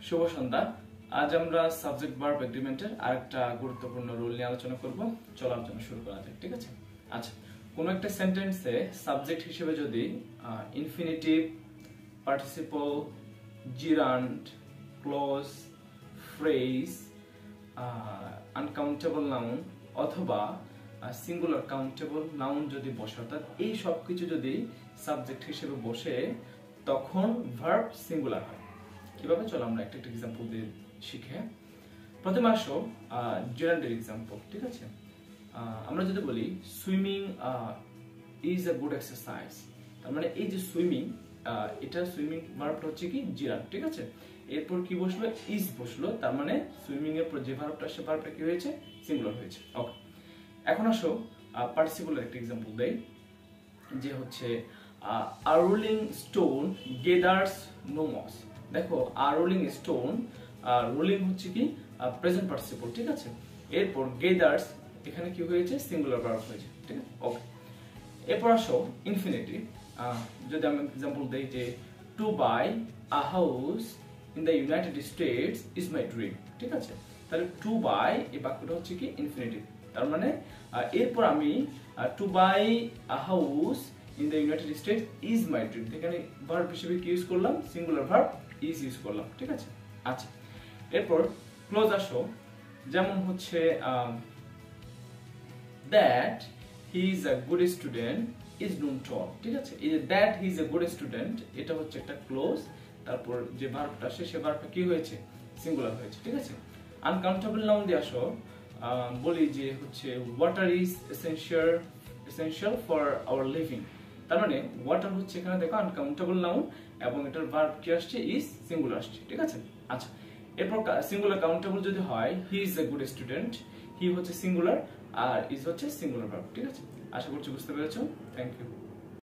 শুভ সন্ধ্যা। আজ আমরা subject verb এগ্রিমেন্টের আরেকটা গুরুত্বপূর্ণ রুল নিয়ে আলোচনা করব। চলো আলোচনা শুরু করা যাক, ঠিক আছে? আচ্ছা, কোনো একটা সেন্টেন্সে সাবজেক্ট হিসেবে যদি infinitive, participle, জিরান্ড, close, phrase, uncountable noun অথবা সিঙ্গুলার কাউন্টেবল নাউন যদি বসে, অর্থাৎ এই সব কিছু যদি সাবজেক্ট হিসেবে বসে, তখন ভার্ব সিঙ্গুলার হয়। কিভাবে? চলো আমরা একটা এক্সাম্পল দিয়ে শিখে। প্রথমে আসো জেরান্ডের এক্সাম্পল, ঠিক আছে? আমরা যদি বলি swimming is a good exercise, তার মানে এই যে সুইমিং, এটা সুইমিং ভার্বটা হচ্ছে কি জিরান্ড, ঠিক আছে? এরপর কি বসলো? ইজ বসলো, তার মানে সুইমিং এর পর যে ভার্বটা সে ভার্বটা কি হয়েছে? সিঙ্গুলার হয়েছে। ওকে, এখন আসো পার্টিসিপলের একটা এক্সাম্পল দেই, যে হচ্ছে আ রোলিং স্টোন গেদার্স নো মস। দেখো, আ রোলিং স্টোন, রোলিং হচ্ছে কি প্রেজেন্ট পার্টিসিপল, ঠিক আছে? এরপর গেদার্স, এখানে কি হয়েছে? সিঙ্গুলার ভার্ব হয়েছে, ঠিক আছে? ওকে, এরপর আসো ইনফিনিটিভ। যদি আমি এক্সাম্পল দেই যে to buy a house in the United States is my dream, ঠিক আছে? তাহলে টু বাই এই বাক্যটা হচ্ছে কি ইনফিনিটিভ, তার মানে এরপর আমি to buy a house in the United States is my dream, এখানে ভার্ব হিসেবে কি ইউজ করলাম? সিঙ্গুলার ভার্ব ইজ ইউজ করলাম, ঠিক আছে? আচ্ছা, এরপর ক্লোজ আসো, যেমন হচ্ছে that he is a good student is known to all, ঠিক আছে? এই যে that he is a good student, এটা হচ্ছে একটা ক্লোজ, তারপর যে ভার্বটা আসে সে ভার্বটা কি হয়েছে? সিঙ্গুলার হয়েছে, ঠিক আছে? আনকাউন্টেবল নাউন দিয়ে আসো, বলি যে হচ্ছে water is essential for our living, তার মানে ওয়াটার হচ্ছে এখানে দেখো আনকাউন্টেবল নাউন এবং এটার ভার্ব কি আসছে? ইজ, সিঙ্গুলার আসছে, ঠিক আছে? আচ্ছা, এরপর সিঙ্গুলার কাউন্টেবল যদি হয় he is a good student, he হচ্ছে সিঙ্গুলার আর ইজ হচ্ছে সিঙ্গুলার ভার্ব, ঠিক আছে? আশা করছি বুঝতে পেরেছো। Thank you.